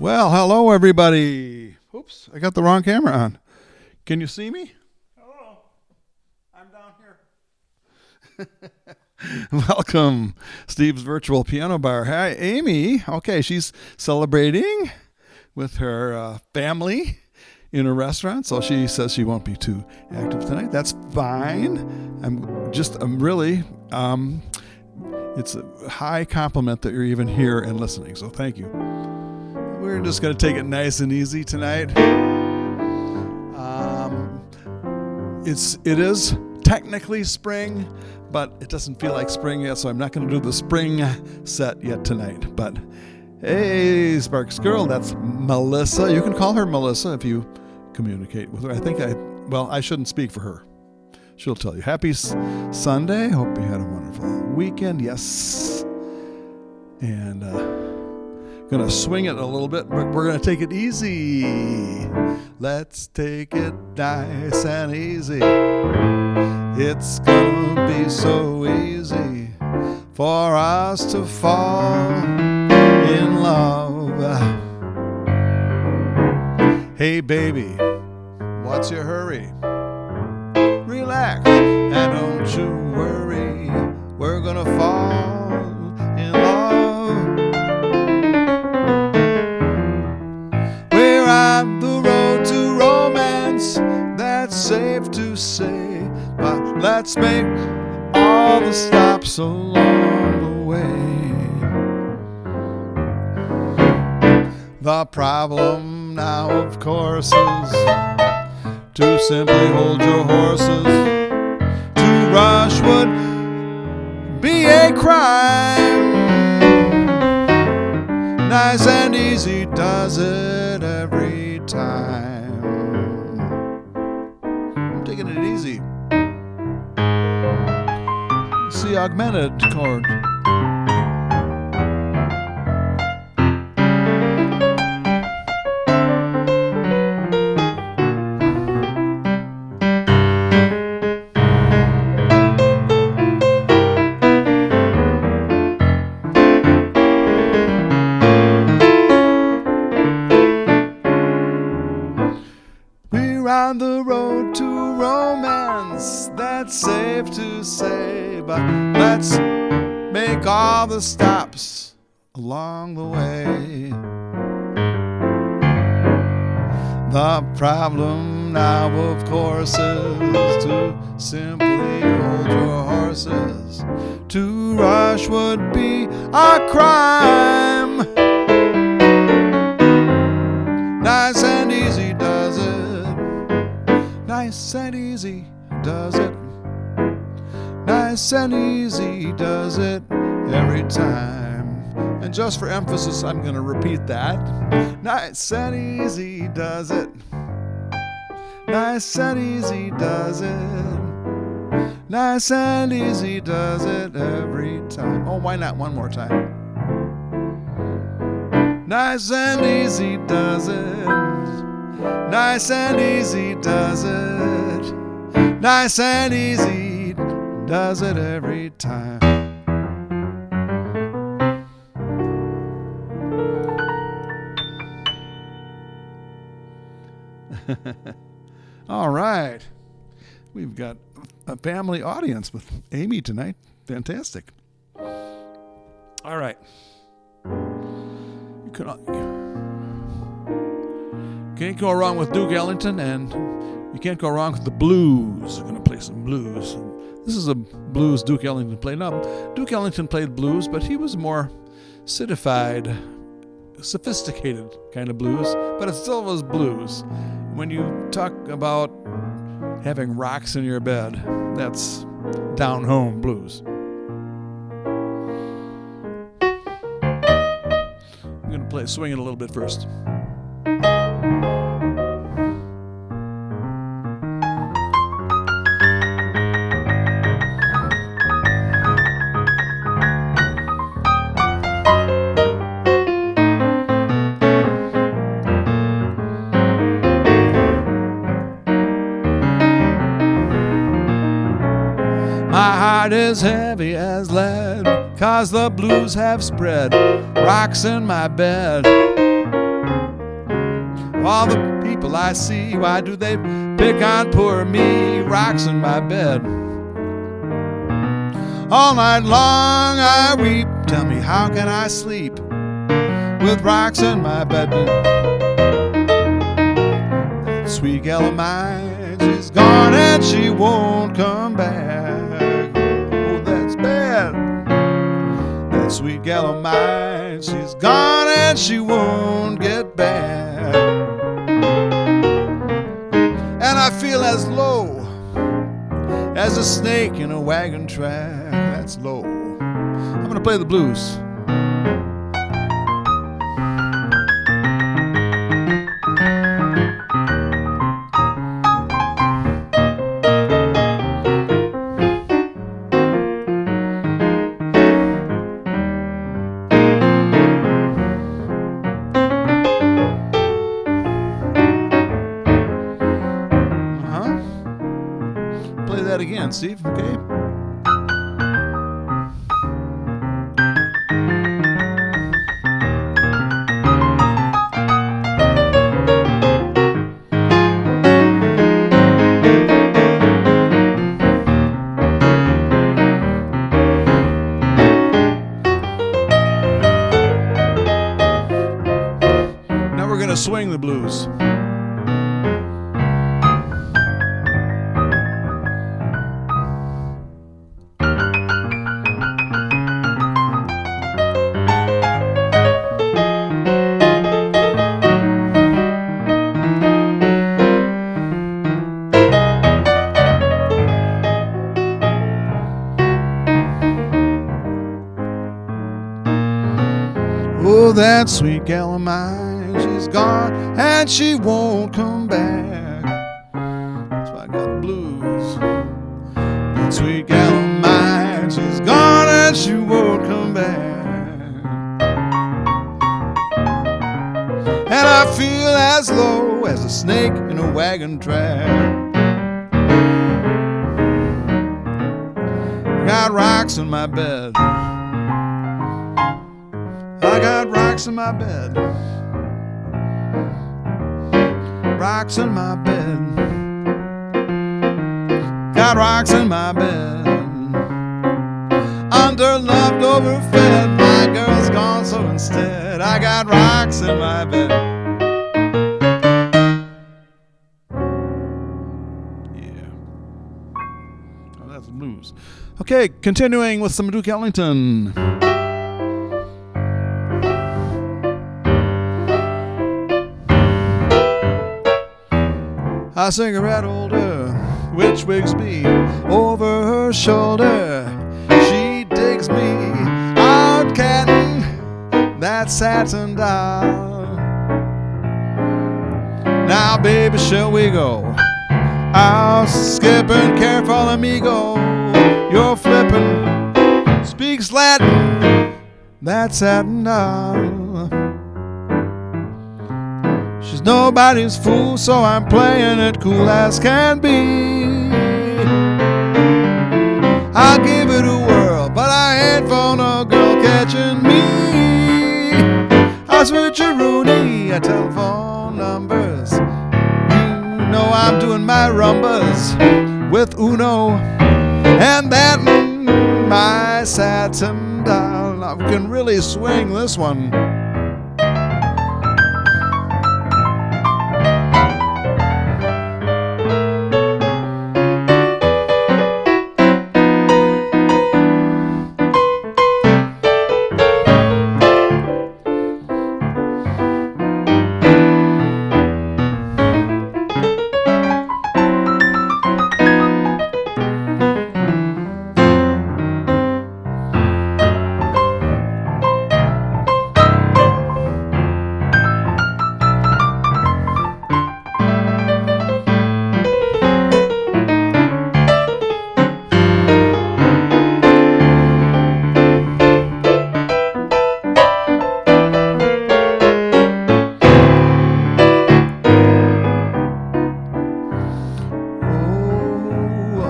Well, hello everybody. Oops, I got the wrong camera on. Can you see me? Hello. I'm down here. Welcome, Steve's Virtual Piano Bar. Hi, Amy. Okay, she's celebrating with her family in a restaurant, so she says she won't be too active tonight. That's fine. I'm really, it's a high compliment that you're even here and listening, so thank you. We're just going to take it nice and easy tonight. It is technically spring, but it doesn't feel like spring yet, so I'm not going to do the spring set yet tonight. But hey, Sparks Girl, that's Melissa. You can call her Melissa if you communicate with her. I shouldn't speak for her. She'll tell you. Happy Sunday. Hope you had a wonderful weekend. Yes. And gonna swing it a little bit, but we're gonna take it easy. Let's take it nice and easy. It's gonna be so easy for us to fall in love. Hey baby, what's your hurry? Relax and don't you worry. We're gonna fall in love. We're on the road to romance, that's safe to say, but let's make all the stops along the way. The problem now, of course, is to simply hold your horses. To rush would be a crime. Nice and easy does it every time. I'm taking it easy. C augmented chord. On the road to romance, that's safe to say, but let's make all the stops along the way. The problem now, of course, is to simply hold your horses. To rush would be a crime. Nice and easy does it. Nice and easy does it. Nice and easy does it every time. And just for emphasis, I'm going to repeat that. Nice and easy does it. Nice and easy does it. Nice and easy does it every time. Oh, why not one more time? Nice and easy does it. Nice and easy does it. Nice and easy does it every time. All right. We've got a family audience with Amy tonight. Fantastic. All right. You can't go wrong with Duke Ellington, and you can't go wrong with the blues. We're going to play some blues. This is a blues Duke Ellington played. Now, Duke Ellington played blues, but he was more citified, sophisticated kind of blues, but it still was blues. When you talk about having rocks in your bed, that's down-home blues. I'm going to swing it a little bit first. My heart is heavy as lead, 'cause the blues have spread rocks in my bed. All the people I see, why do they pick on poor me? Rocks in my bed. All night long I weep. Tell me, how can I sleep with rocks in my bed? That sweet gal of mine, she's gone and she won't come back. Oh, that's bad. That sweet gal of mine, she's gone and she won't get back. And I feel as low as a snake in a wagon track. That's low. I'm gonna play the blues. Play that again, Steve, okay? Now we're gonna swing the blues. Oh, that sweet gal of mine, she's gone and she won't come back. That's why I got the blues. That sweet gal of mine, she's gone and she won't come back. And I feel as low as a snake in a wagon track. I got rocks in my bed. I got rocks in my bed. Rocks in my bed. Got rocks in my bed. Underloved, overfed, my girl's gone, so instead I got rocks in my bed. Yeah. Oh, that's the blues. Okay, continuing with some Duke Ellington. A cigarette holder, which wigs me over her shoulder. She digs me out catting that satin doll. Now, baby, shall we go out skipping? Careful, amigo, you're flipping. Speaks Latin, that satin doll. She's nobody's fool, so I'm playing it cool as can be. I'll give it a whirl, but I ain't for no girl catching me. I'll switch a Rooney, telephone numbers. You know I'm doing my rumbas with Uno, and that my satin doll. I can really swing this one.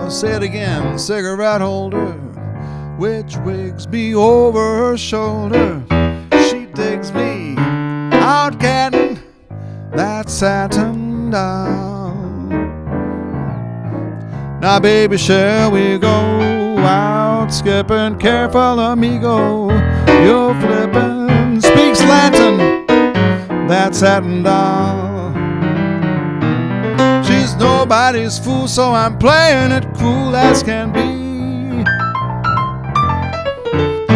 Say it again. Cigarette holder, which wigs me over her shoulder. She digs me out catting that satin doll. Now, baby, shall we go out skipping? Careful, amigo, you're flipping. Speaks Latin, that satin doll. She's nobody's fool, so I'm playing it cool as can be.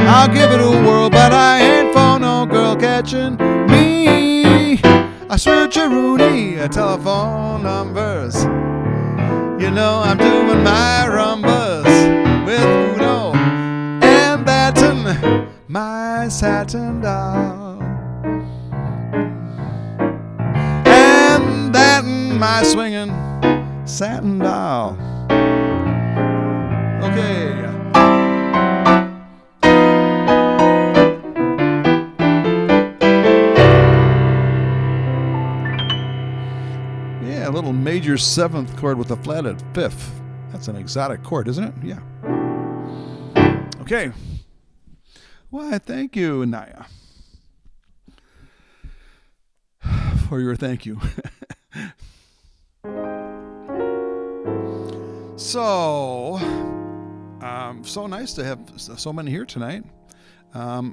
I'll give it a whirl, but I ain't for no girl catching me. I switch a Rooney telephone numbers. You know I'm doing my rumbas with Uno and Baton, my satin doll. And that my swinging satin doll. Okay. A little major seventh chord with a flatted fifth. That's an exotic chord, isn't it? Yeah. Okay. Why, thank you, Naya, for your thank you. So nice to have so many here tonight. I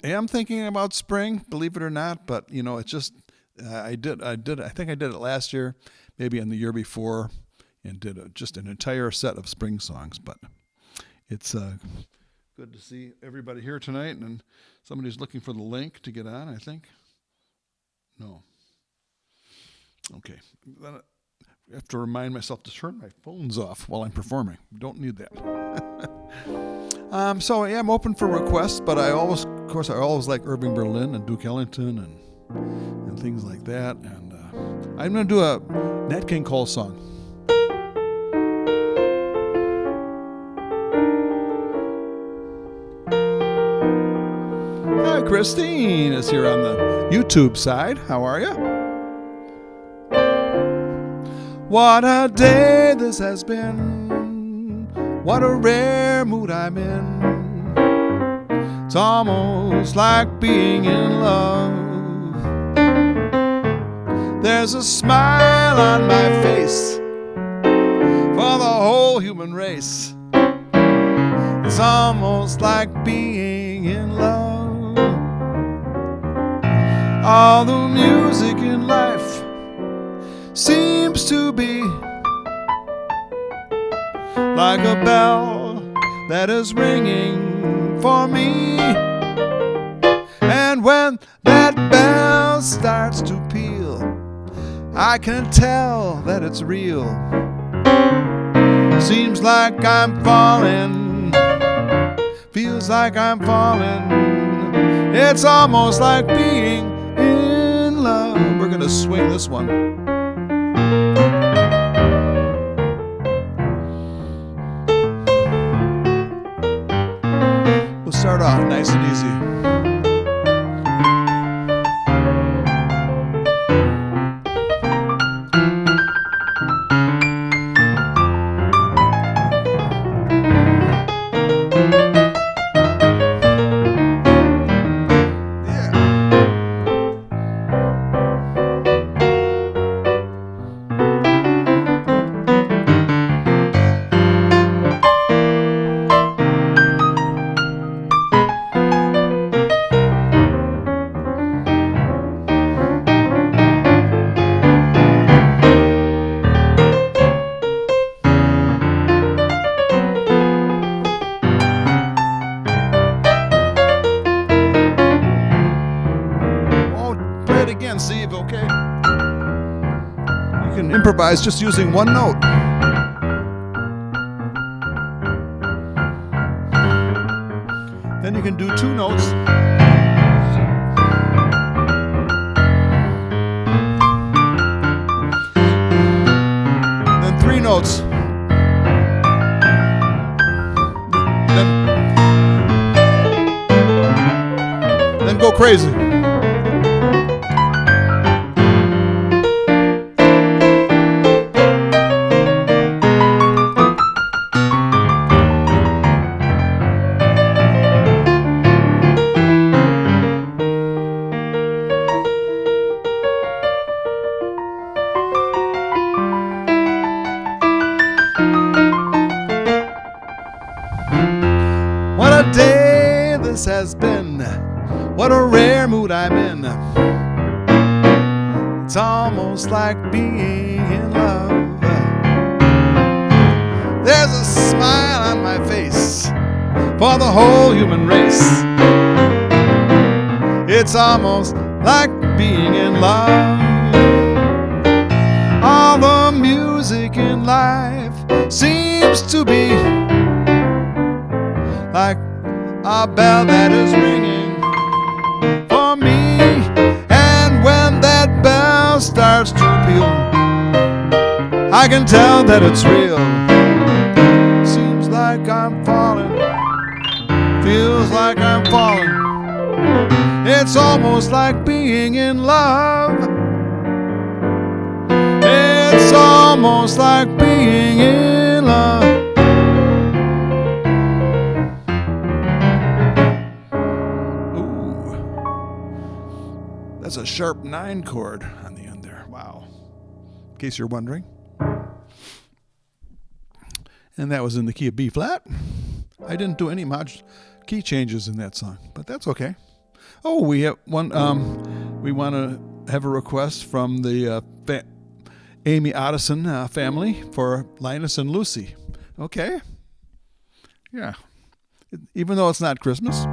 am thinking about spring, believe it or not, but you know, it's just I think I did it last year, maybe in the year before, and did just an entire set of spring songs. But it's good to see everybody here tonight, and somebody's looking for the link to get on, I think. No. Okay. Then I have to remind myself to turn my phones off while I'm performing. Don't need that. So yeah, I'm open for requests, but I always like Irving Berlin and Duke Ellington and things like that. And I'm going to do a Nat King Cole song. Hi, Christine is here on the YouTube side. How are you? What a day this has been. What a rare mood I'm in. It's almost like being in love. There's a smile on my face for the whole human race. It's almost like being in love. All the music in life seems to be like a bell that is ringing for me. And when that bell starts to peal, I can tell that it's real. Seems like I'm falling, feels like I'm falling. It's almost like being in love. We're gonna swing this one. We'll start off nice and easy. Steve, okay? You can improvise just using one note. Then you can do two notes. Then three notes. Then go crazy. a day this has been. What a rare mood I'm in. It's almost like being in love. There's a smile on my face for the whole human race. It's almost like being in love. All the music in life seems to be like a bell that is ringing for me. And when that bell starts to peal, I can tell that it's real. Seems like I'm falling, feels like I'm falling. It's almost like being in love. It's almost like being in love. Ooh, that's a sharp 9 chord on the end there. Wow. In case you're wondering. And that was in the key of B flat. I didn't do any key changes in that song, but that's okay. Oh, we have one. We want to have a request from the Amy Otteson family for Linus and Lucy. Okay. Yeah. Even though it's not Christmas.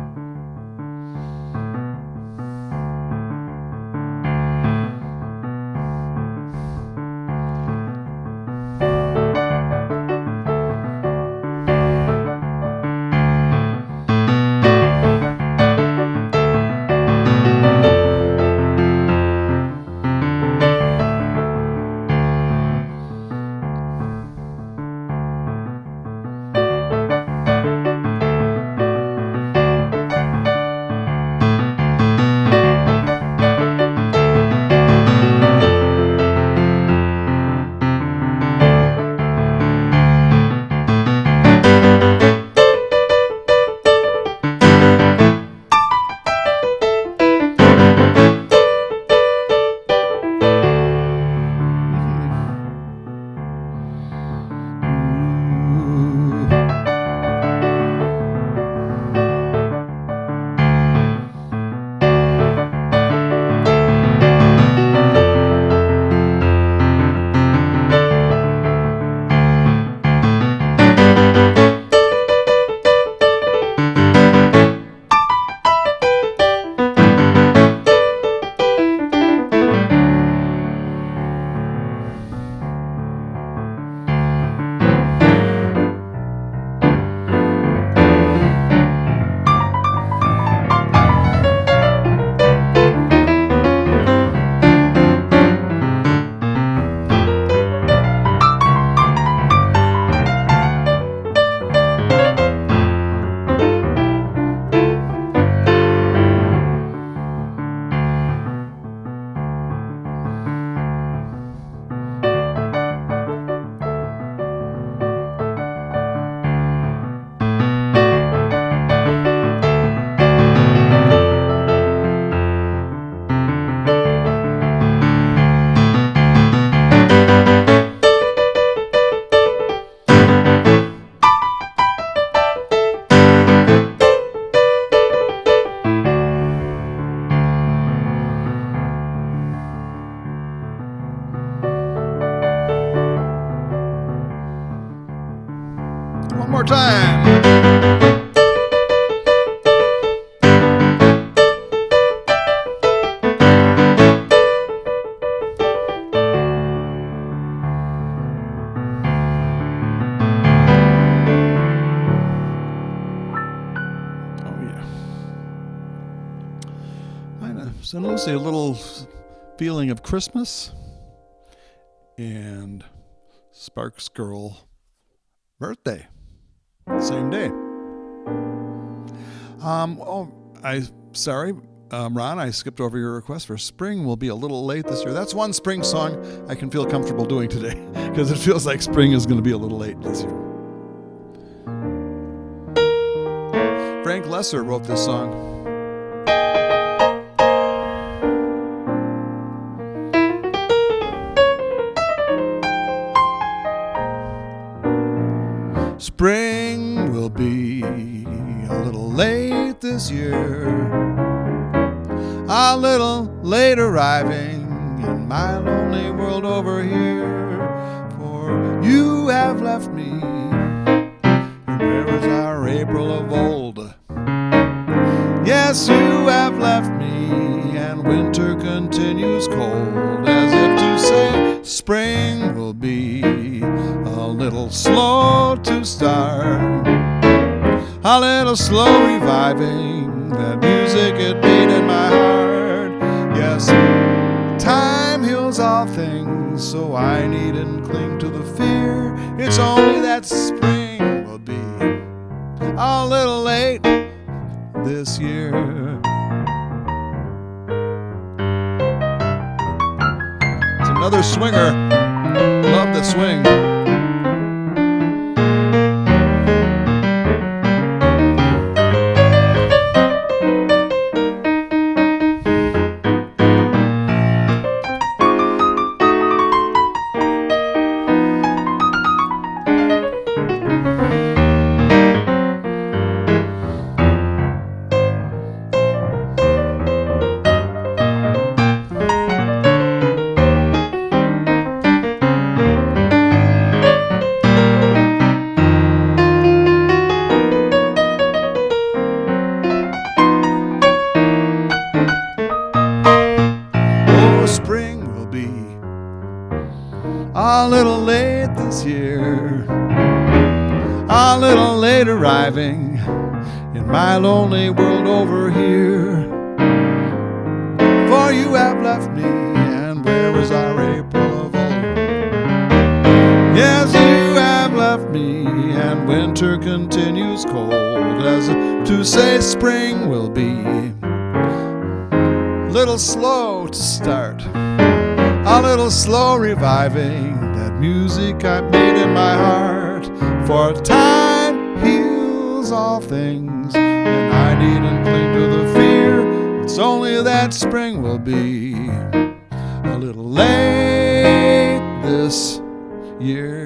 One more time. So let's see, a little feeling of Christmas and Sparks Girl birthday, same day. Sorry, Ron, I skipped over your request for spring. Will be a little late this year. That's one spring song I can feel comfortable doing today because it feels like spring is going to be a little late this year. Frank Lesser wrote this song. Spring will be a little late this year, a little late arriving in my lonely world over here. For you have left me, and where is our April of old? Yes, you have left me, and winter continues cold, as if to say spring will be a little slow to start, a little slow reviving that music it made in my heart. Yes, time heals all things, so I needn't cling to the fear. It's only that spring will be a little late this year. It's another swinger. Love the swing. A little late this year, a little late arriving in my lonely world over here. For you have left me, and where is our April of old? Yes, you have left me, and winter continues cold, as to say spring will be a little slow to start, a little slow reviving that music I made in my heart. For time heals all things, and I needn't cling to the fear. It's only that spring will be a little late this year.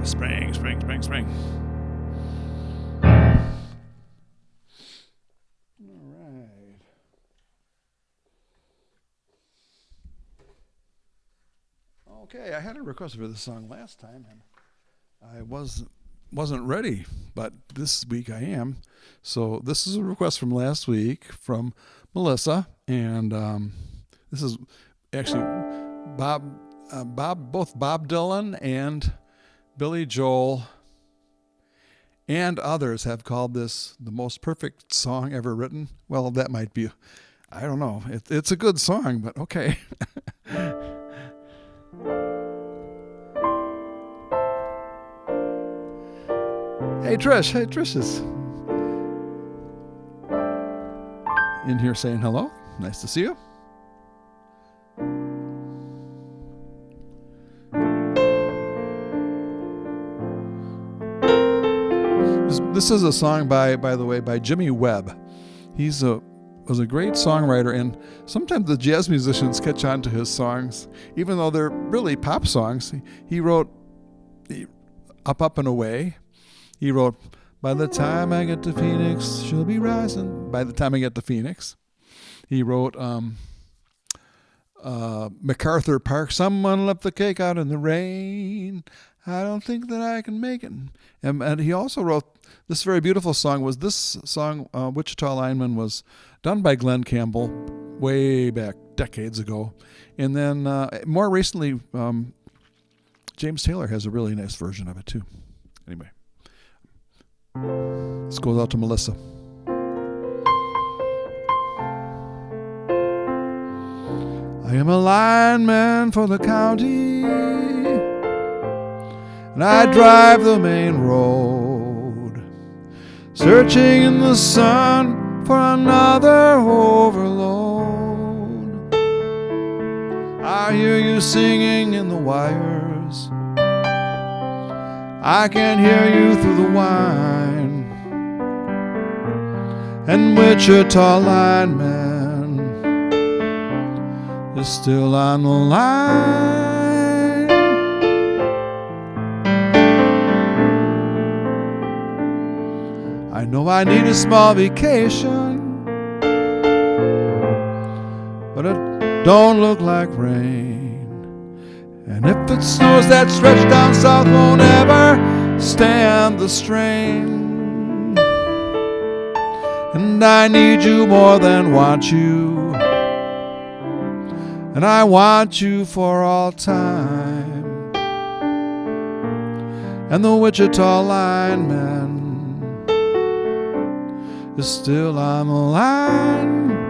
Spring, spring, spring, spring. All right. Okay, I had a request for this song last time, and I wasn't ready, but this week I am. So this is a request from last week from Melissa, and this is actually both Bob Dylan and Billy Joel and others have called this the most perfect song ever written. Well, that might be, I don't know. It's a good song, but okay. Hey, Trish. Hey, Trish is in here saying hello. Nice to see you. This is a song by the way, by Jimmy Webb. Was a great songwriter, and sometimes the jazz musicians catch on to his songs, even though they're really pop songs. He wrote Up and Away. He wrote By the Time I Get to Phoenix, She'll Be Rising. By the Time I Get to Phoenix. He wrote MacArthur Park, Someone Left the Cake Out in the Rain. I don't think that I can make it. And he also wrote this very beautiful song. This song, Wichita Lineman, was done by Glenn Campbell way back decades ago. And then more recently, James Taylor has a really nice version of it too. Anyway, this goes out to Melissa. I am a lineman for the county, and I drive the main road, searching in the sun for another overload. I hear you singing in the wires, I can hear you through the wine. And Wichita lineman is still on the line. I know I need a small vacation, but it don't look like rain. And if it snows, that stretch down south won't ever stand the strain. And I need you more than want you, and I want you for all time. And the Wichita lineman is still on the line.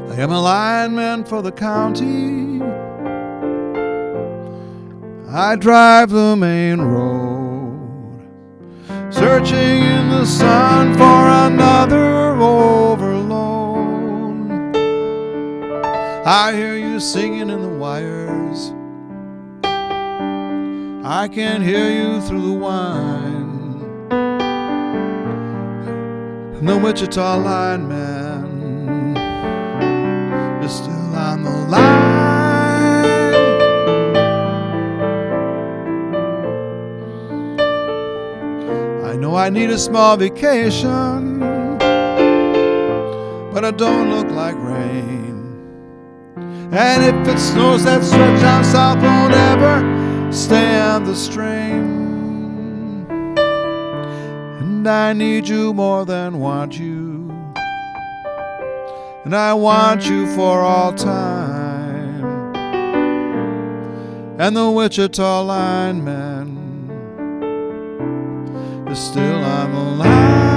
I am a lineman for the county. I drive the main road, searching in the sun for another overload. I hear you singing in the wires. I can hear you through the wine. And the Wichita lineman is still on the line. I know I need a small vacation, but it don't look like rain. And if it snows, that stretch down south won't ever stand the strain. And I need you more than want you, and I want you for all time. And the Wichita lineman is still on the line.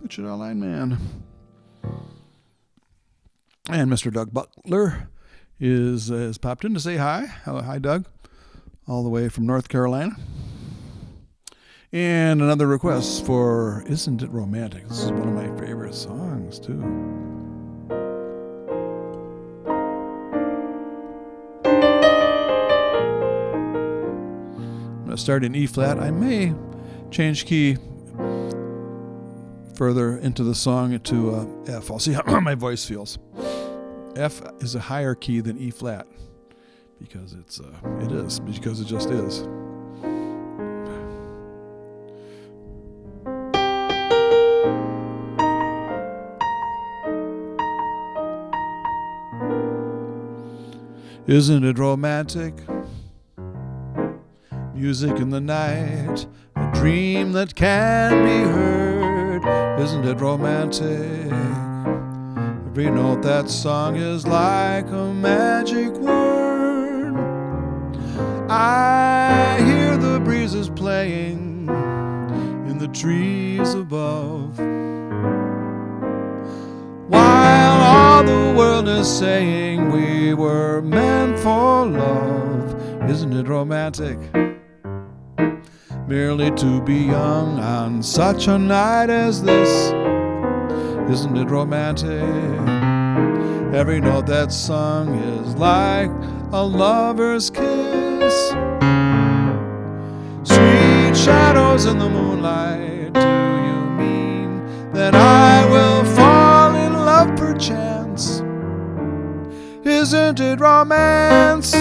Wichita lineman. And Mr. Doug Butler has popped in to say hi. Hi, Doug, all the way from North Carolina. And another request for Isn't It Romantic? This is one of my favorite songs, too. I'm going to start in E flat. I may change key further into the song to F. I'll see how my voice feels. F is a higher key than E flat because it just is. Isn't it romantic? Music in the night, a dream that can be heard. Isn't it romantic? Every note that song is like a magic word. I hear the breezes playing in the trees above, while all the world is saying we were meant for love. Isn't it romantic? Merely to be young on such a night as this. Isn't it romantic? Every note that's sung is like a lover's kiss. Sweet shadows in the moonlight, do you mean that I will fall in love perchance? Isn't it romance?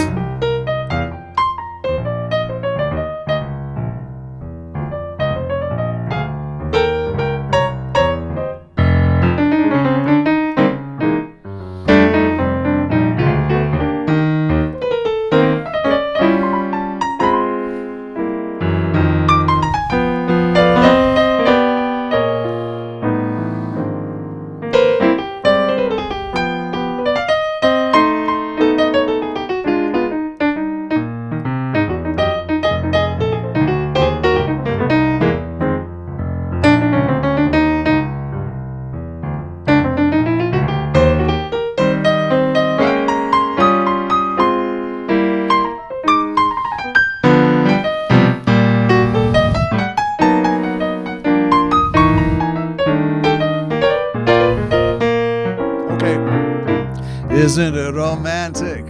Isn't it romantic?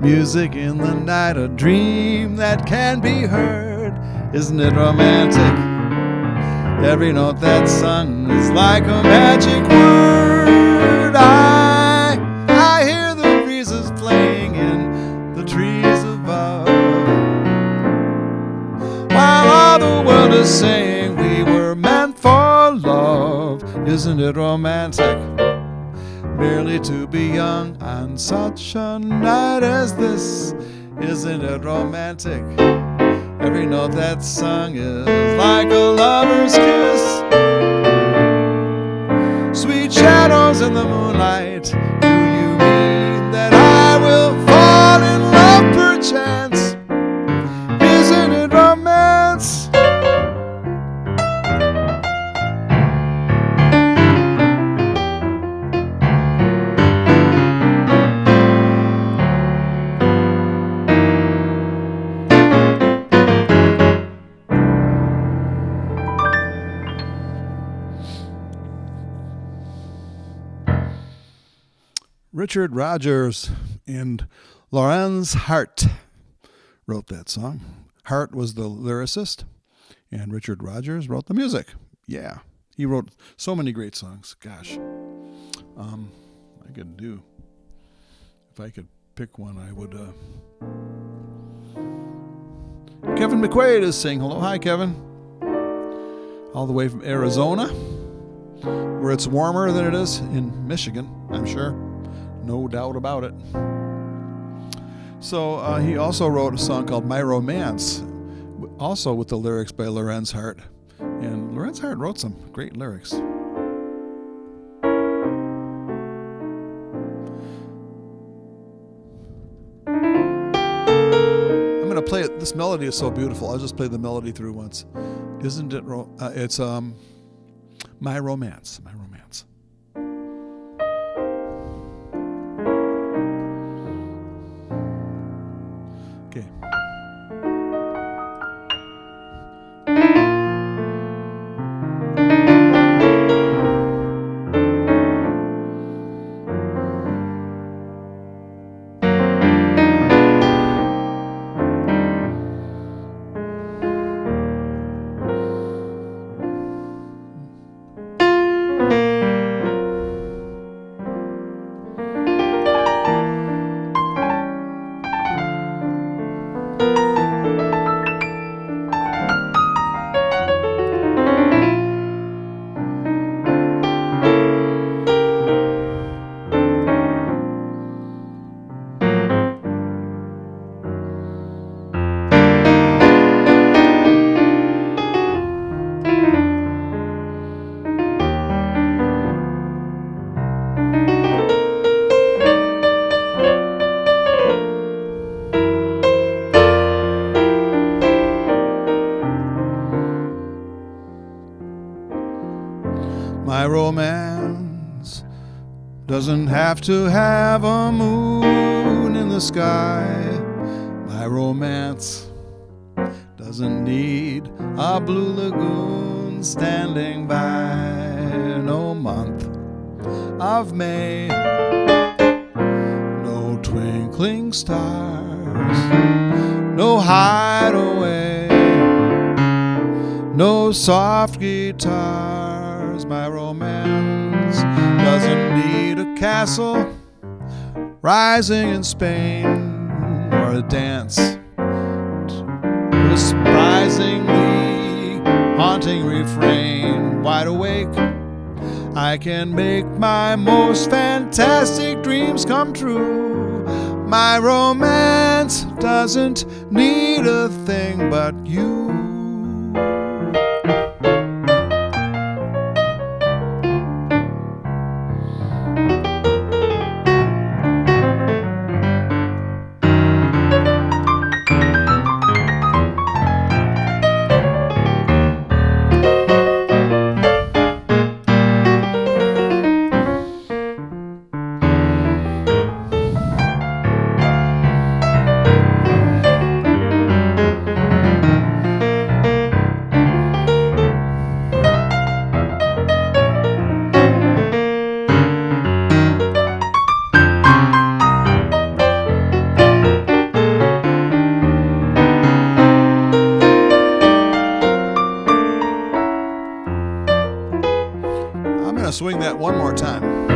Music in the night, a dream that can be heard. Isn't it romantic? Every note that's sung is like a magic word. I hear the breezes playing in the trees above, while all the world is saying we were meant for love. Isn't it romantic? Merely to be young on such a night as this. Isn't it romantic? Every note that's sung is like a lover's kiss. Sweet shadows in the moonlight, do you mean that I will fall in love perchance? Isn't it romance? Richard Rodgers and Lorenz Hart wrote that song. Hart was the lyricist, and Richard Rodgers wrote the music. Yeah, he wrote so many great songs. Gosh, I could do. If I could pick one, I would. Kevin McQuaid is saying hello. Hi, Kevin. All the way from Arizona, where it's warmer than it is in Michigan, I'm sure. No doubt about it. So he also wrote a song called My Romance, also with the lyrics by Lorenz Hart. And Lorenz Hart wrote some great lyrics. I'm going to play it. This melody is so beautiful. I'll just play the melody through once. Isn't it? It's My Romance. My Romance. Okay. My romance doesn't have to have a moon in the sky. My romance doesn't need a blue lagoon standing by. No month of May, no twinkling stars, no hideaway, no soft guitars. My romance doesn't need a castle rising in Spain, or a dance to a surprisingly haunting refrain. Wide awake, I can make my most fantastic dreams come true. My romance doesn't need a thing but you. Swing that one more time.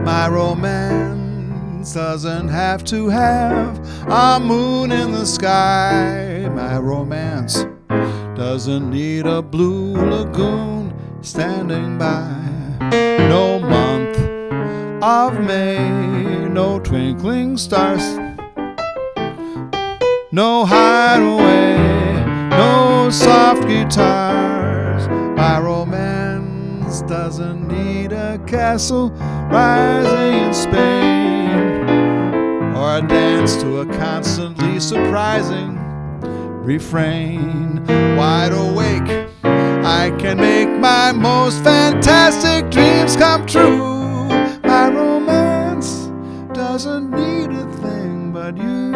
My romance doesn't have to have a moon in the sky. My romance doesn't need a blue lagoon standing by. No month of May, no twinkling stars, no hideaway, no soft guitars. My romance doesn't need a castle rising in Spain, or a dance to a constantly surprising refrain. Wide awake, I can make my most fantastic dreams come true. My romance doesn't need a thing but you.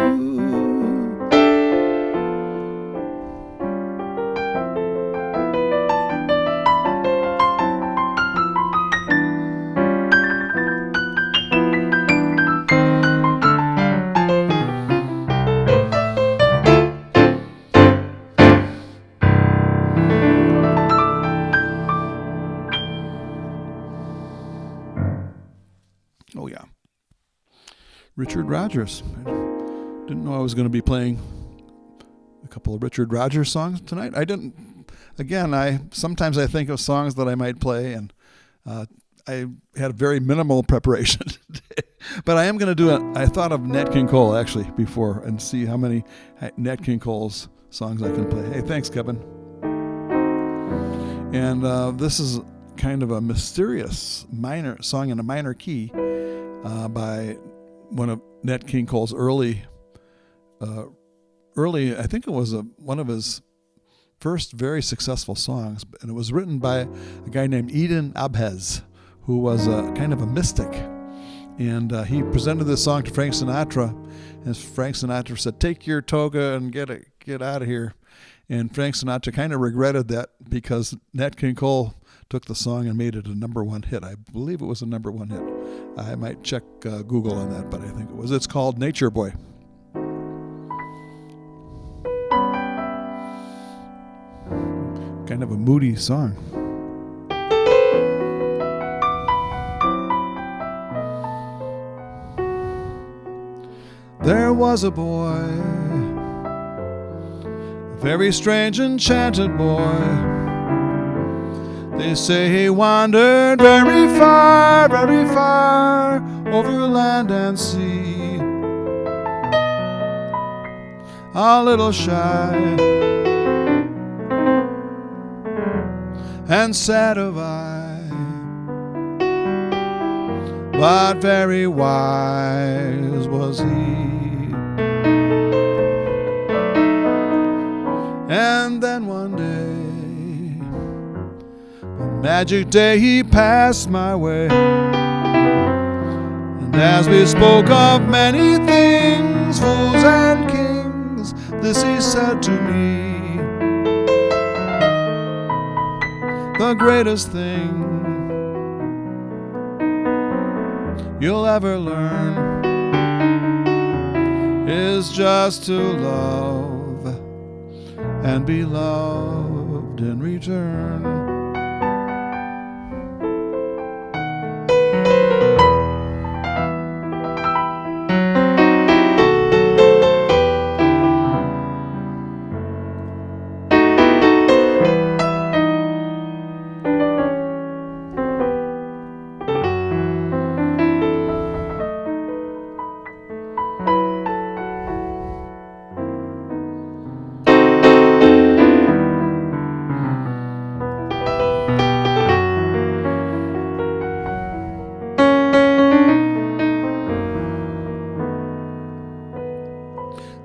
Oh yeah, Richard Rodgers. I didn't know I was going to be playing a couple of Richard Rodgers songs tonight. I didn't. Again, sometimes I think of songs that I might play, and I had very minimal preparation today. But I am going to do it. I thought of Nat King Cole actually before, and see how many Nat King Cole's songs I can play. Hey, thanks, Kevin. And this is kind of a mysterious minor song in a minor key by one of Nat King Cole's early, I think it was one of his first very successful songs, and it was written by a guy named Eden Abhez, who was kind of a mystic. And he presented this song to Frank Sinatra, and Frank Sinatra said, "Take your toga and get out of here." And Frank Sinatra kind of regretted that, because Nat King Cole took the song and made it a #1 hit. I believe it was a #1 hit. I might check Google on that, but I think it was. It's called Nature Boy. Kind of a moody song. There was a boy, a very strange, enchanted boy. They say he wandered very far over land and sea. A little shy and sad of eye, but very wise was he. And then one day, one magic day, he passed my way. And as we spoke of many things, fools and kings, this he said to me: the greatest thing you'll ever learn is just to love and be loved in return.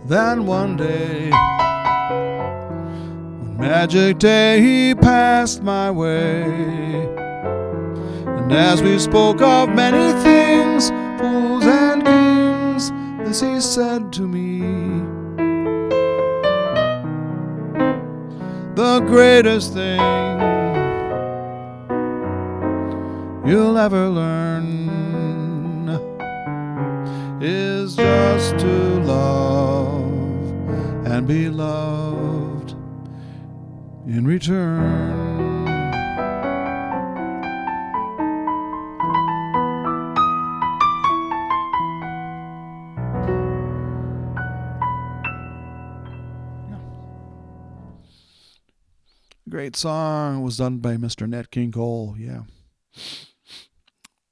Then one day, one magic day, he passed my way. And as we spoke of many things, fools and kings, this he said to me: the greatest thing you'll ever learn is just to love and be loved in return. Great song. Was done by Mr. Nat King Cole. Yeah.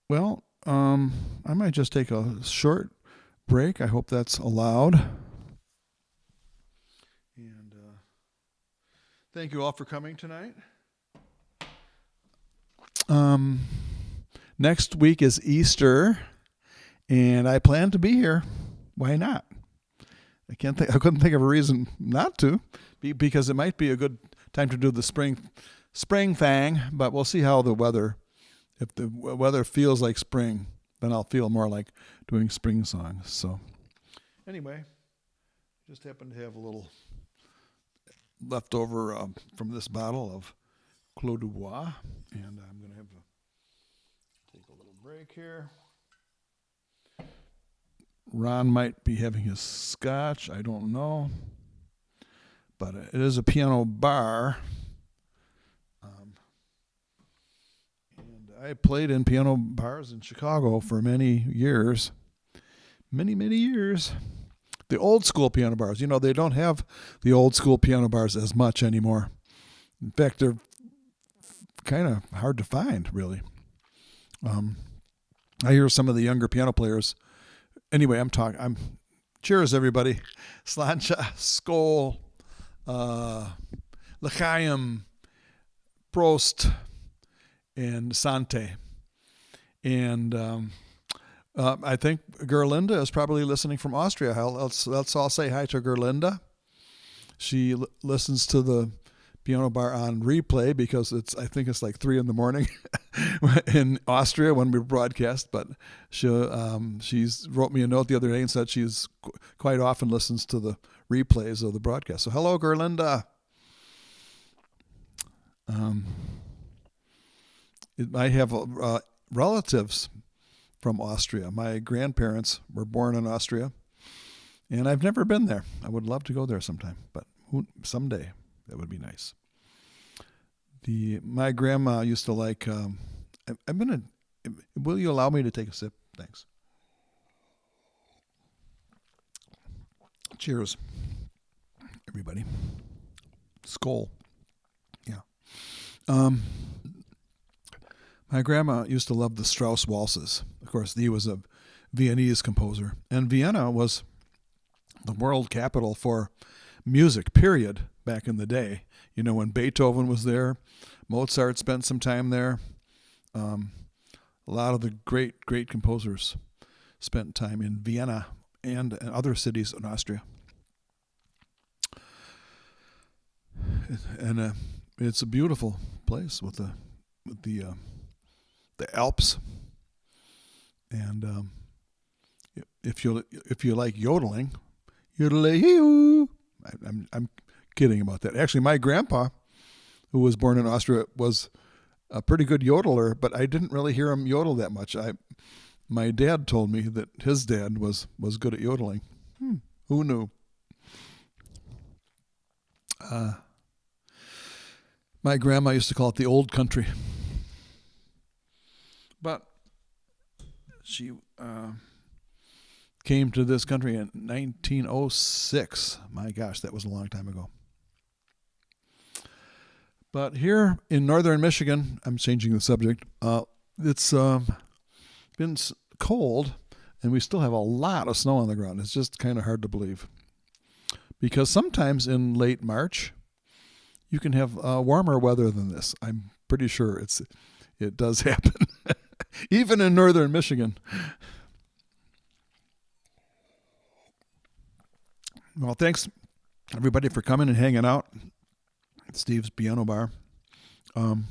Well, I might just take a short break. I hope that's allowed. And thank you all for coming tonight. Next week is Easter, and I plan to be here. Why not? I couldn't think of a reason not to, because it might be a good time to do the spring thing. But we'll see how the weather. If the weather feels like spring, then I'll feel more like doing spring songs. So, anyway, just happened to have a little leftover from this bottle of Clos du Bois, and I'm going to have to take a little break here. Ron might be having his scotch. I don't know, but it is a piano bar. I played in piano bars in Chicago for many years. Many years. The old school piano bars, they don't have the old school piano bars as much anymore. In fact, they're kind of hard to find, really. I hear some of the younger piano players. Anyway, cheers, everybody. Slancha, Skol, L'chaim, Prost, and Sante. And I think Gerlinda is probably listening from Austria. Let's all say hi to Gerlinda. She listens to the piano bar on replay because I think it's like 3 a.m. in Austria when we broadcast. But she's wrote me a note the other day and said she's quite often listens to the replays of the broadcast. So hello, Gerlinda. I have relatives from Austria. My grandparents were born in Austria, and I've never been there. I would love to go there sometime, but someday that would be nice. My grandma used to like. Will you allow me to take a sip? Thanks. Cheers, everybody. Skol. Yeah. My grandma used to love the Strauss waltzes. Of course, he was a Viennese composer. And Vienna was the world capital for music, period, back in the day. When Beethoven was there, Mozart spent some time there. A lot of the great composers spent time in Vienna and other cities in Austria. And it's a beautiful place with the Alps. And if you like yodeling, yodelay-hee-hoo. I'm kidding about that. Actually, my grandpa, who was born in Austria, was a pretty good yodeler, but I didn't really hear him yodel that much. My dad told me that his dad was good at yodeling. Who knew? My grandma used to call it the old country. But she came to this country in 1906. My gosh, that was a long time ago. But here in northern Michigan, I'm changing the subject, it's been cold, and we still have a lot of snow on the ground. It's just kind of hard to believe. Because sometimes in late March, you can have warmer weather than this. I'm pretty sure it does happen, even in northern Michigan. Well, thanks everybody for coming and hanging out at Steve's Piano Bar. I'm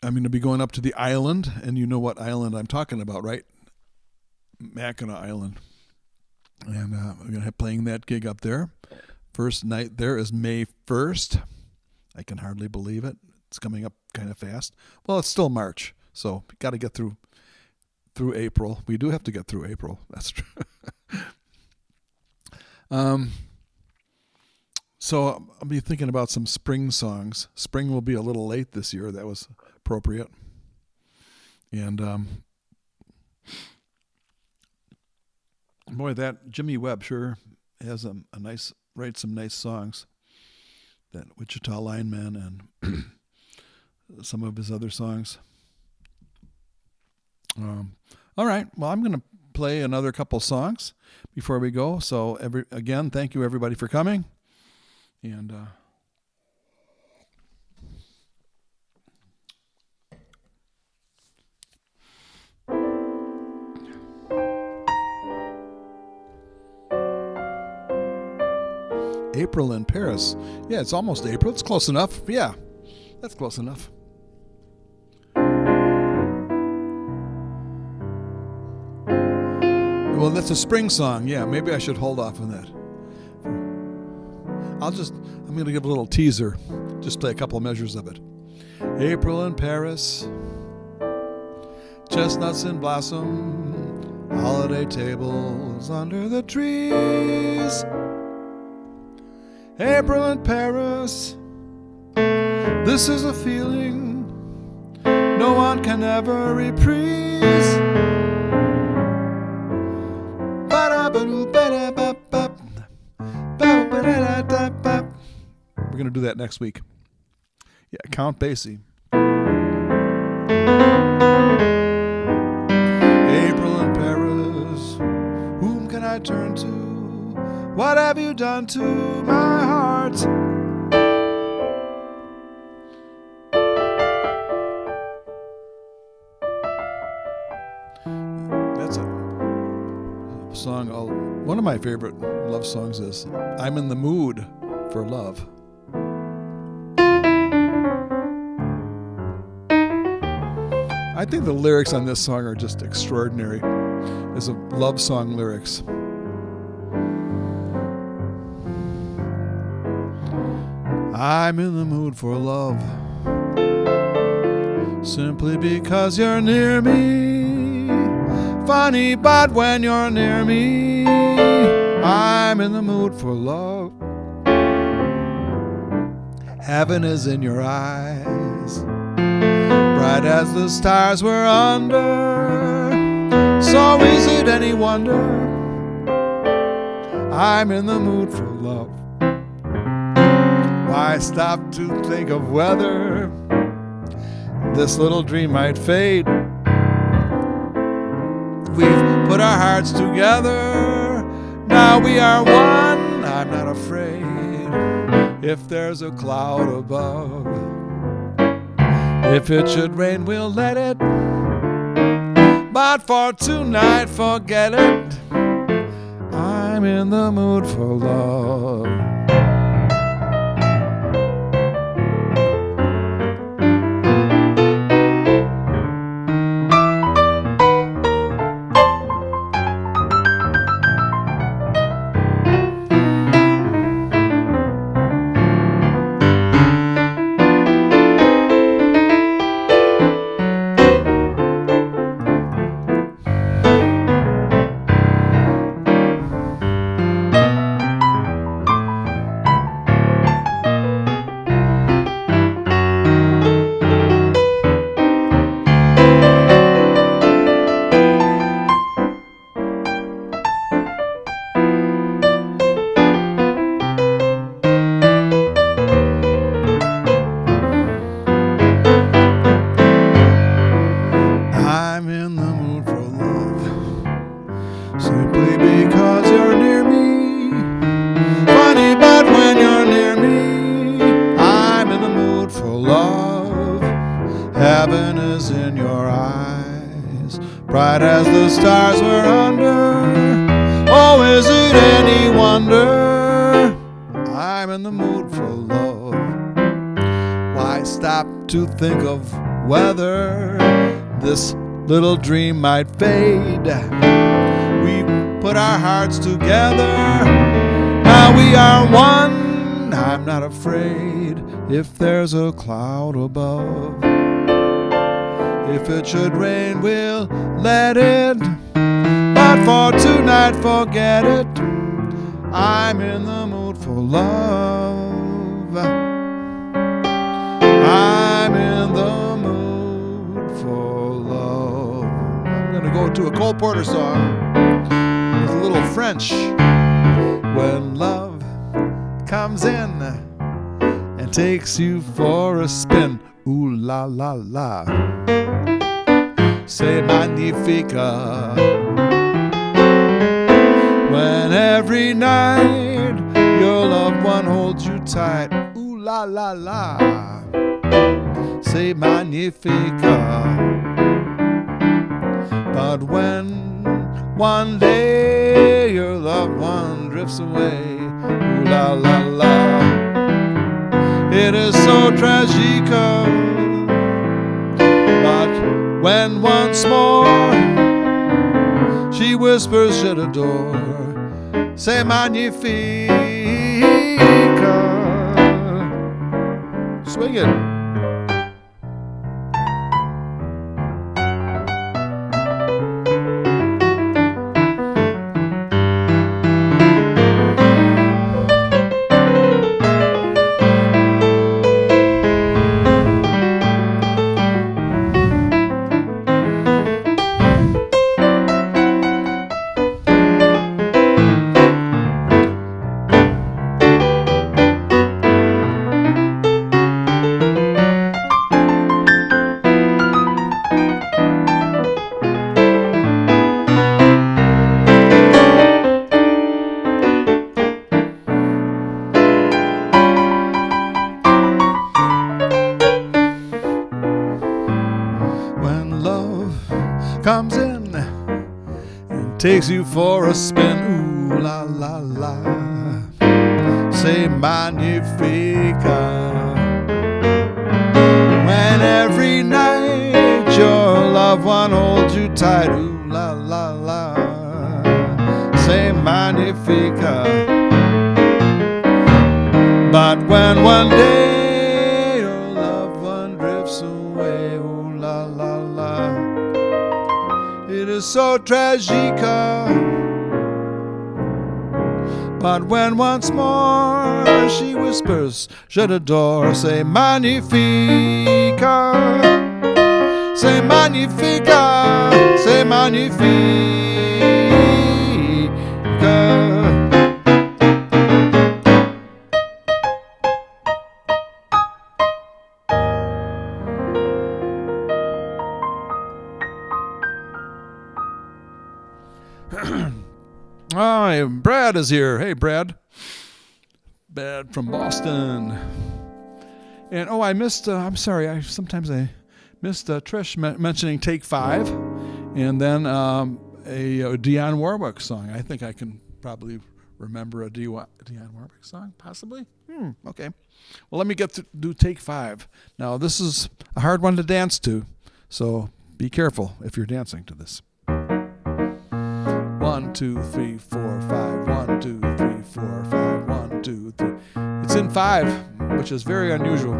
going to be going up to the island, and you know what island I'm talking about, right? Mackinac Island. And we're going to have playing that gig up there. First night there is May 1st. I can hardly believe it. It's coming up kind of fast. Well, it's still March, so got to get through April. We do have to get through April. That's true. So I'll be thinking about some spring songs. Spring will be a little late this year. That was appropriate. And boy, that Jimmy Webb sure has writes some nice songs. That Wichita Lineman and some of his other songs. All right. Well, I'm going to play another couple songs before we go. So again, thank you everybody for coming. And April in Paris. Yeah, it's almost April. It's close enough. Yeah, that's close enough. Well, that's a spring song. Yeah, maybe I should hold off on that. I'm going to give a little teaser. Just play a couple of measures of it. April in Paris, chestnuts in blossom, holiday tables under the trees. April in Paris, this is a feeling no one can ever reprise. We're going to do that next week. Yeah, Count Basie. April in Paris, whom can I turn to? What have you done to my heart? That's a song. One of my favorite love songs is I'm in the Mood for Love. I think the lyrics on this song are just extraordinary as a love song lyrics. I'm in the mood for love, simply because you're near me. Funny, but when you're near me, I'm in the mood for love. Heaven is in your eyes, bright as the stars we're under. So is it any wonder I'm in the mood for love? Why stop to think of whether this little dream might fade? We've put our hearts together, now we are one. I'm not afraid. if there's a cloud above. If it should rain, we'll let it, but for tonight, forget it. I'm in the mood for love. I'm in the mood for love, simply because you're near me. Funny, but when you're near me, I'm in the mood for love. Heaven is in your eyes, bright as the stars we're under. Oh, is it any wonder I'm in the mood for love? Why stop to think of whether this little dream might fade? We put our hearts together, now we are one. I'm not afraid if there's a cloud above. If it should rain, we'll let it, but for tonight, forget it. I'm in the mood for love. I'm in the mood for love. I'm gonna go to a Cole Porter song with a little French. When love comes in and takes you for a spin, ooh la la la, c'est magnifique. When every night your loved one holds you tight, ooh la la la, c'est magnifique. But when one day your loved one drifts away, ooh la la la, it is so tragique. But when once more she whispers, je t'adore, c'est magnifique. Swing it. Comes in and takes you for a spin, ooh la la la, c'est magnifique. When every night your loved one holds you tight, ooh la la la, c'est magnifique. But when one day your loved one drifts away, ooh la la la, it is so tragique. But when once more she whispers, je t'adore, c'est magnifique. C'est magnifique. C'est magnifique. Hi, Brad is here. Hey, Brad. Bad from Boston. And I missed, I'm sorry, I missed Trish mentioning Take 5, and then a Dionne Warwick song. I think I can probably remember a Dionne Warwick song, possibly. Okay. Well, let me do Take 5. Now, this is a hard one to dance to, so be careful if you're dancing to this. 1, 2, 3, 4, 5. 1, 2, 3, 4, 5. 1, 2, 3. It's in 5, which is very unusual.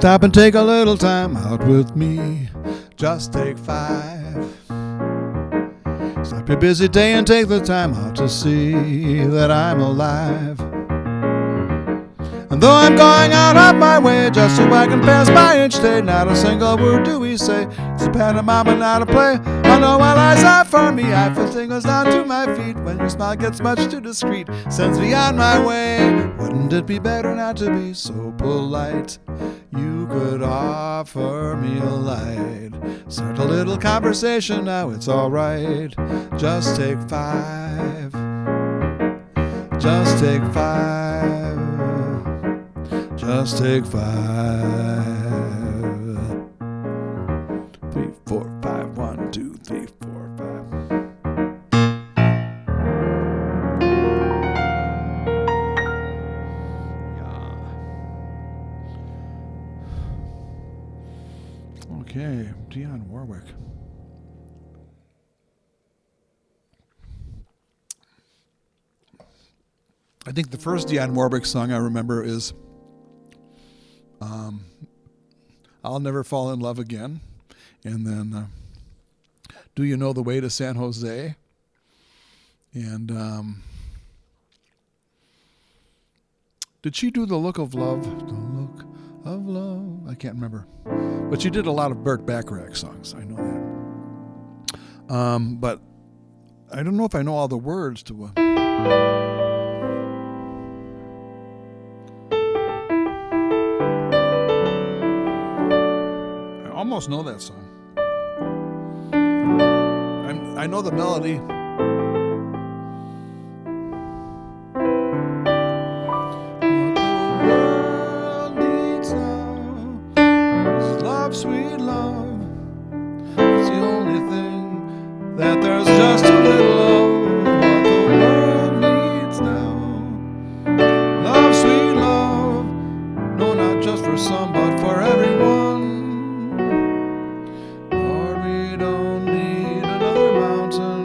Stop and take a little time out with me. Just take 5. Stop your busy day and take the time out to see that I'm alive. And though I'm going out of my way just so I can pass by each day, not a single word do we say. It's a pantomime and not a play. I know all eyes are for me. I feel tingles down to my feet when your smile gets much too discreet, sends me on my way. Wouldn't it be better not to be so polite? You could offer me a light. Start a little conversation now, it's alright. Just take 5. Just take 5. Just take 5. 3, 4, 5. 1, 2, 3, 4, 5. Okay, Dionne Warwick. I think the first Dionne Warwick song I remember is I'll Never Fall in Love Again. And then Do You Know the Way to San Jose? And did she do The Look of Love? The Look of Love? I can't remember. But she did a lot of Burt Bacharach songs. I know that. But I don't know if I know all the words to I almost know that song. I know the melody. Sweet love, it's the only thing that there's just too little of. What the world needs now. Love, sweet love, no, not just for some, but for everyone. Lord, we don't need another mountain.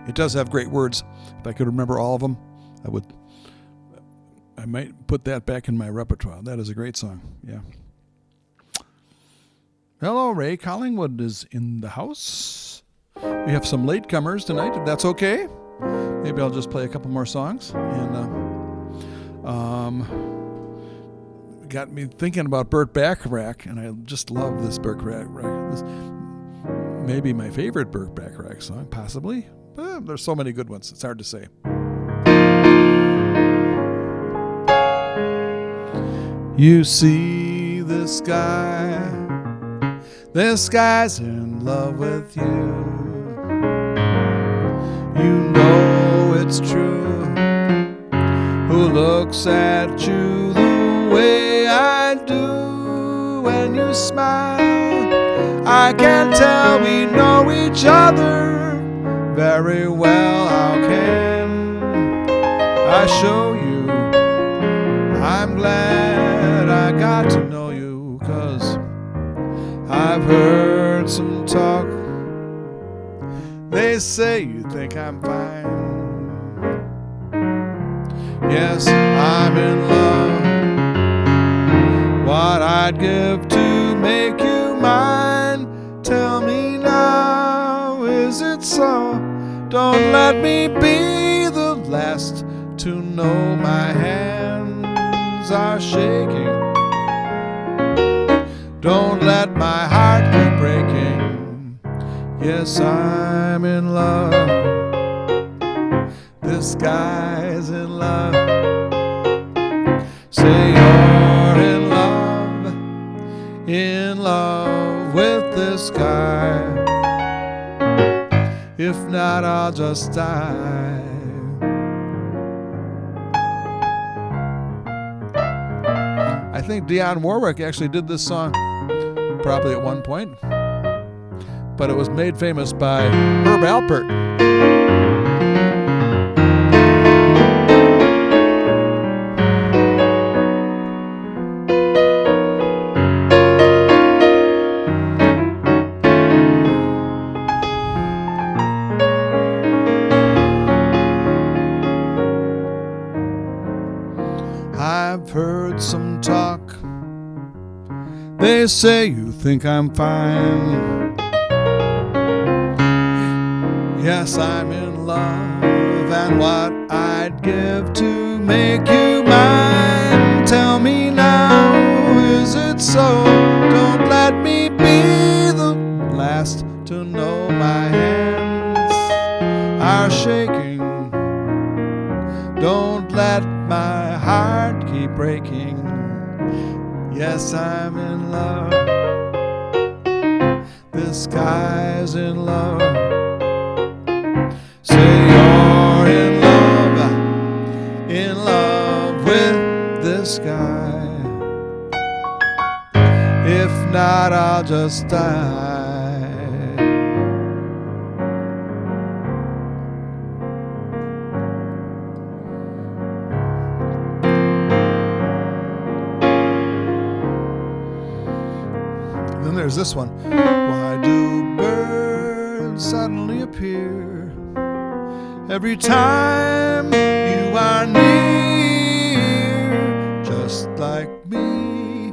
It does have great words. If I could remember all of them, I might put that back in my repertoire. That is a great song. Yeah. Hello, Ray Collingwood is in the house. We have some latecomers tonight, if that's okay. Maybe I'll just play a couple more songs. And got me thinking about Burt Bacharach, and I just love this Burt Bacharach. This may be my favorite Burt Bacharach song, possibly. But there's so many good ones, it's hard to say. You see this guy, this guy's in love with you. You know it's true. Who looks at you the way I do when you smile? I can tell we know each other very well. How can I show you? I'm glad I got to know you, 'cause I've heard some talk. They say you think I'm fine. Yes, I'm in love. What I'd give to make you mine. Tell me now, is it so? Don't let me be the last to know my hands are shaking. Don't let my heart keep breaking. Yes, I'm in love. This guy's in love. Say you're in love with this guy. If not, I'll just die. I think Dionne Warwick actually did this song probably at one point, but it was made famous by Herb Alpert. I've heard some talk. They say you think I'm fine. Yes, I'm in love, and what I'd give to make you mine. Tell me now, is it so? Don't let me be the last to know my hands are shaking. Don't let my heart keep breaking. Yes, I'm in love. This guy's in love. Say you're in love with this guy. If not, I'll just die. Then there's this one. Why do birds suddenly appear every time you are near? Just like me,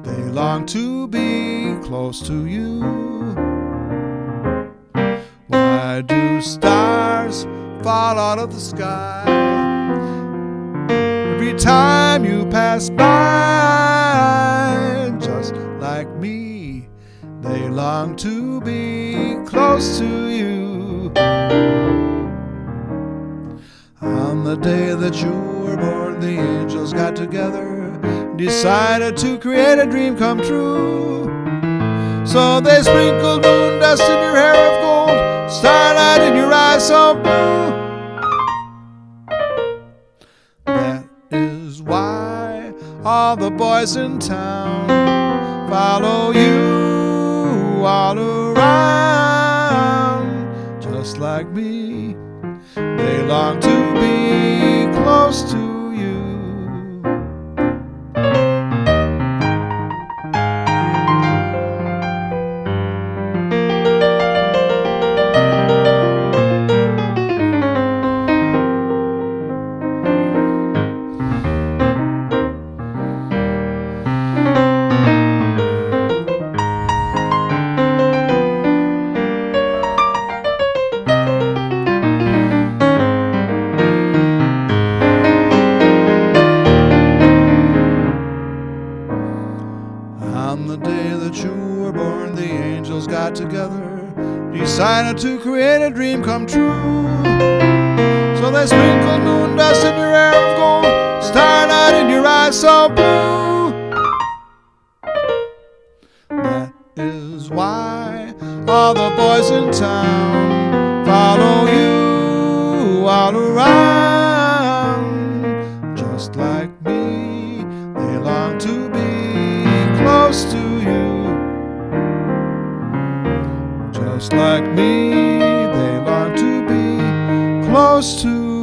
they long to be close to you. Why do stars fall out of the sky every time you pass by? Just like me, they long to be close to you. On the day that you were born, the angels got together, decided to create a dream come true. So they sprinkled moon dust in your hair of gold, starlight in your eyes so blue. That is why all the boys in town follow you all around. Just like me, they long to be close to you. planet to create a dream come true. So they sprinkle moon dust in your hair of gold, starlight in your eyes so blue. That is why all the boys in town follow you all around. Just like me, they long to be close to you. Just like me, they long to be close to you.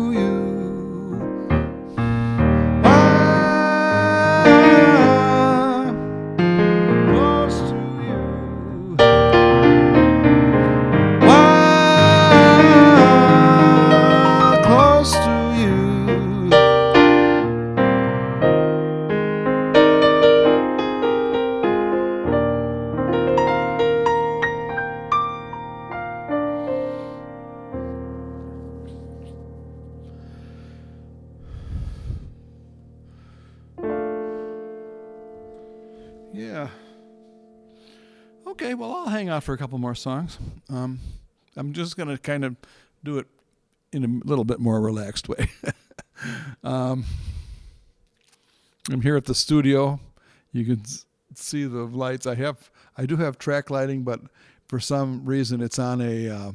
Yeah. Okay, well, I'll hang out for a couple more songs. I'm just going to kind of do it in a little bit more relaxed way. I'm here at the studio. You can see the lights. I do have track lighting, but for some reason it's on a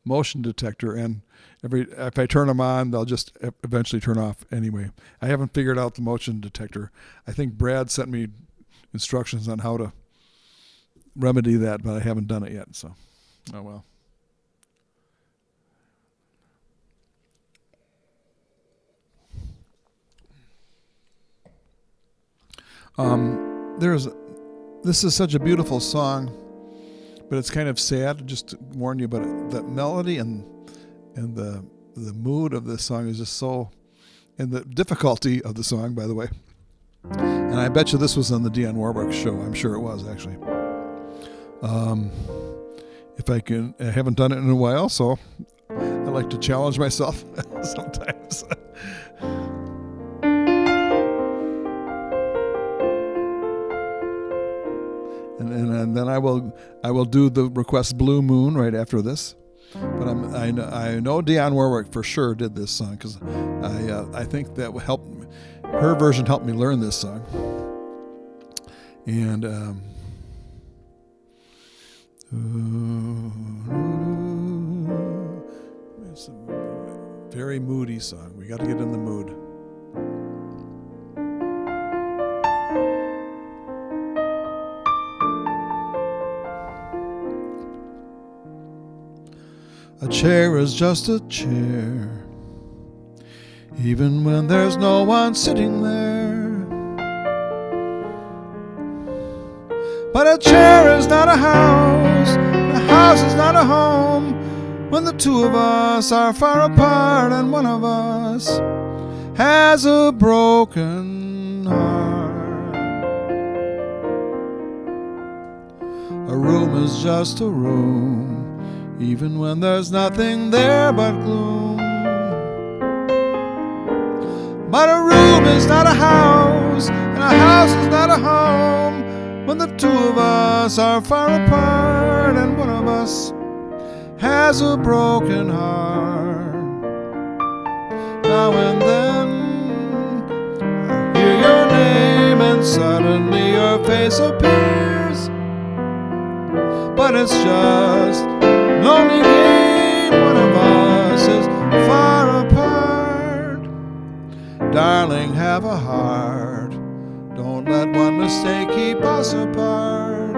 motion detector, and if I turn them on, they'll just eventually turn off anyway. I haven't figured out the motion detector. I think Brad sent me instructions on how to remedy that, but I haven't done it yet, so oh well. This is such a beautiful song, but it's kind of sad. Just to warn you, but the melody and the mood of this song is just so, and the difficulty of the song, by the way. And I bet you this was on the Dionne Warwick show. I'm sure it was, actually. I haven't done it in a while, so I like to challenge myself sometimes. And then I will do the request Blue Moon right after this. But I know Dionne Warwick for sure did this song, because I think that will help. Her version helped me learn this song, and it's a very moody song. We got to get in the mood. A chair is just a chair, even when there's no one sitting there. But a chair is not a house, and a house is not a home, when the two of us are far apart and one of us has a broken heart. A room is just a room, even when there's nothing there but gloom. But a room is not a house, and a house is not a home, when the two of us are far apart and one of us has a broken heart. Now and then I hear your name and suddenly your face appears, but it's just lonely game. One of us is far apart. Darling, have a heart. Don't let one mistake keep us apart.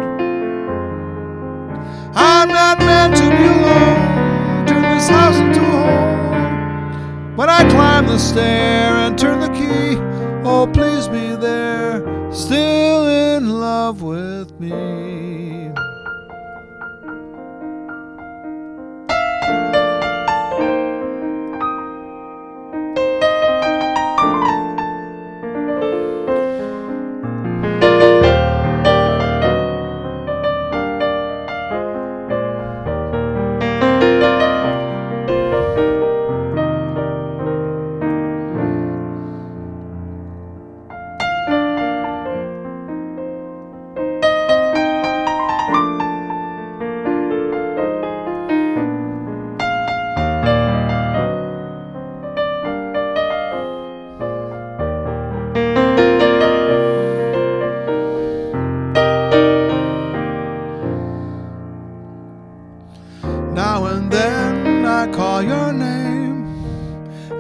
I'm not meant to be alone. Turn this house into a home. When I climb the stair and turn the key, oh, please be there, still in love with me.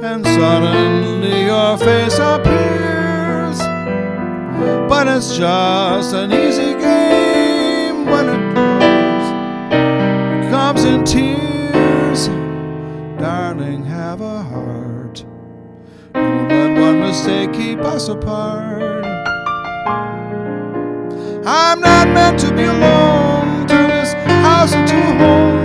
and suddenly your face appears. But it's just an easy game when it comes in tears. Darling, have a heart. Don't let one mistake keep us apart. I'm not meant to be alone through this house into a home.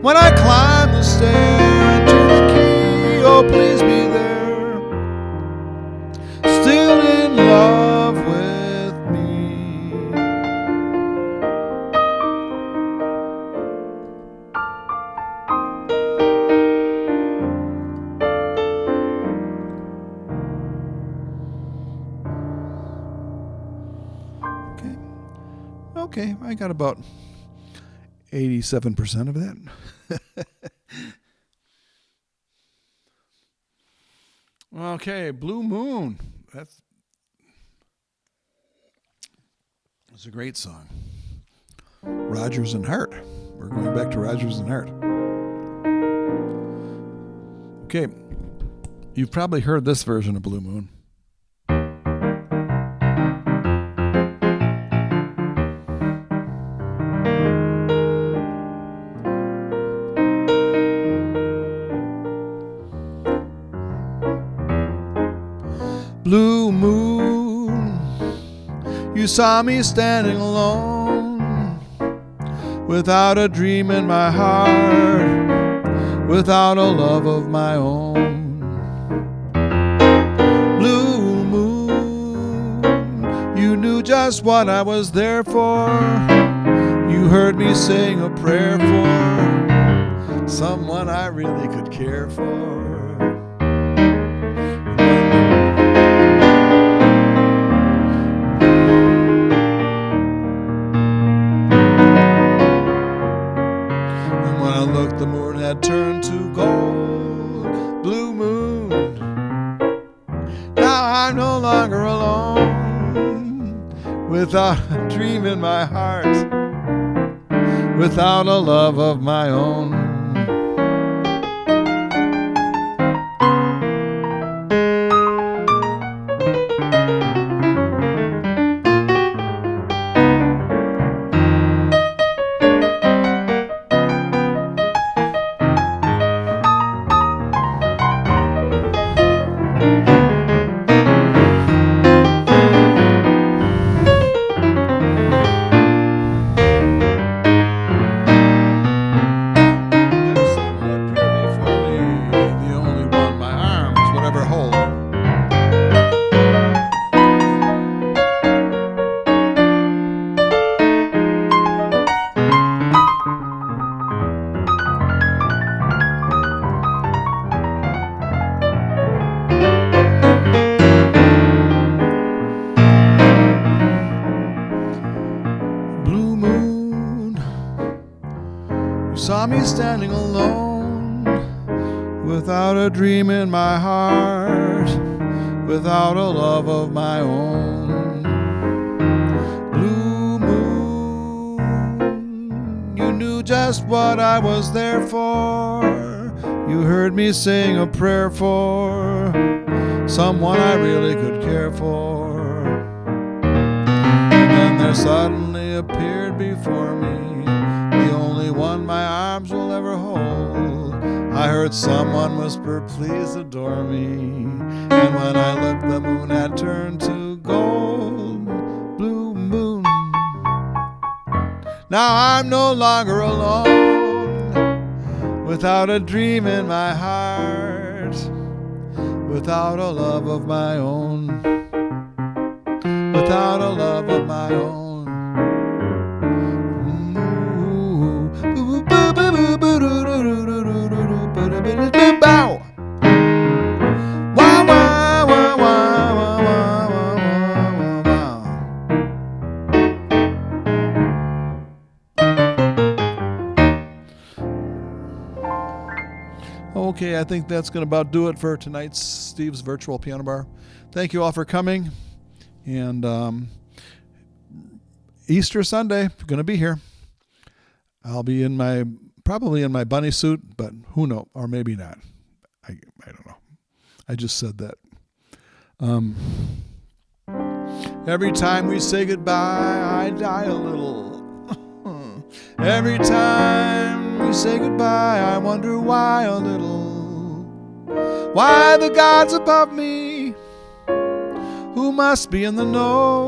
When I climb the stair and turn the key, oh please be there, still in love with me. Okay, I got about 87% of that. Okay, Blue Moon. That's a great song. Rodgers and Hart. We're going back to Rodgers and Hart. Okay, you've probably heard this version of Blue Moon. Blue moon, you saw me standing alone, without a dream in my heart, without a love of my own. Blue moon, you knew just what I was there for. You heard me sing a prayer for someone I really could care for. The moon had turned to gold. Blue moon, now I'm no longer alone, without a dream in my heart, without a love of my own. Saw me standing alone, without a dream in my heart, without a love of my own. Blue moon, you knew just what I was there for. You heard me sing a prayer for someone I really could care for. And then there suddenly appeared before me the only one my arms will ever hold. I heard someone whisper, please adore me. And when I looked, the moon had turned to gold. Blue moon, now I'm no longer alone, without a dream in my heart, without a love of my own, without a love of my own. Bow. Wow, wow, wow, wow, wow, wow, wow, wow. Okay, I think that's going to about do it for tonight's Steve's Virtual Piano Bar. Thank you all for coming. And Easter Sunday, going to be here. I'll be probably in my bunny suit, but who knows, or maybe not. I just said that. Every time we say goodbye, I die a little. Every time we say goodbye, I wonder why a little. Why the gods above me, who must be in the know,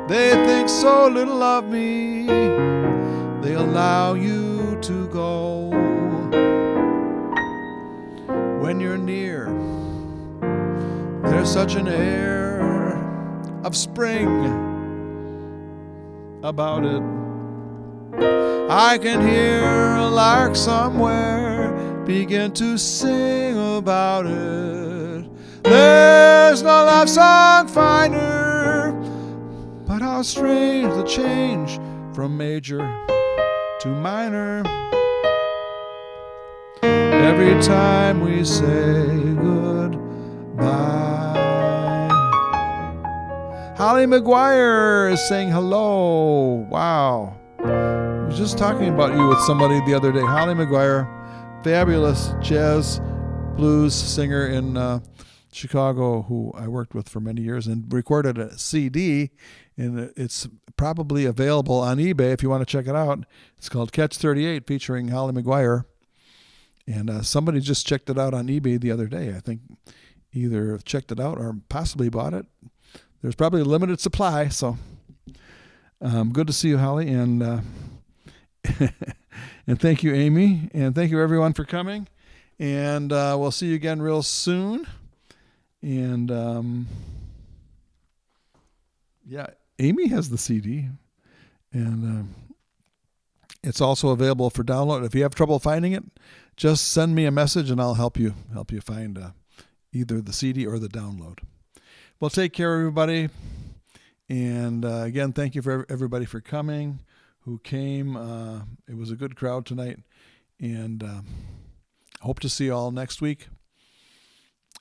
they think so little of me, they allow you to go. When you're near, there's such an air of spring about it. I can hear a lark somewhere begin to sing about it. There's no love song finer, but how strange the change from major to minor. Every time we say goodbye. Holly McGuire is saying hello. Wow. I was just talking about you with somebody the other day. Holly McGuire, fabulous jazz blues singer in Chicago, who I worked with for many years and recorded a CD, and it's probably available on eBay if you want to check it out. It's called Catch 38, featuring Holly McGuire. And somebody just checked it out on eBay the other day. I think either checked it out or possibly bought it. There's probably a limited supply, so good to see you, Holly, and and thank you, Amy, and thank you everyone for coming. And we'll see you again real soon. And yeah, Amy has the CD, and it's also available for download. If you have trouble finding it, just send me a message and I'll help you find either the CD or the download. Well, take care, everybody. And again, thank you for everybody for coming who came. It was a good crowd tonight. And hope to see you all next week.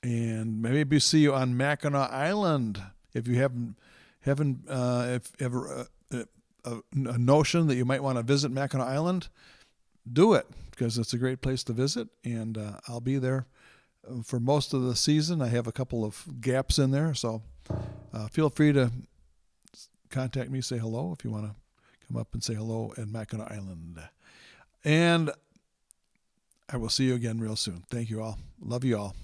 And maybe see you on Mackinac Island. If you haven't if ever a notion that you might want to visit Mackinac Island, do it, because it's a great place to visit. And I'll be there for most of the season. I have a couple of gaps in there, so feel free to contact me, say hello if you want to come up and say hello at Mackinac Island. And I will see you again real soon. Thank you all. Love you all.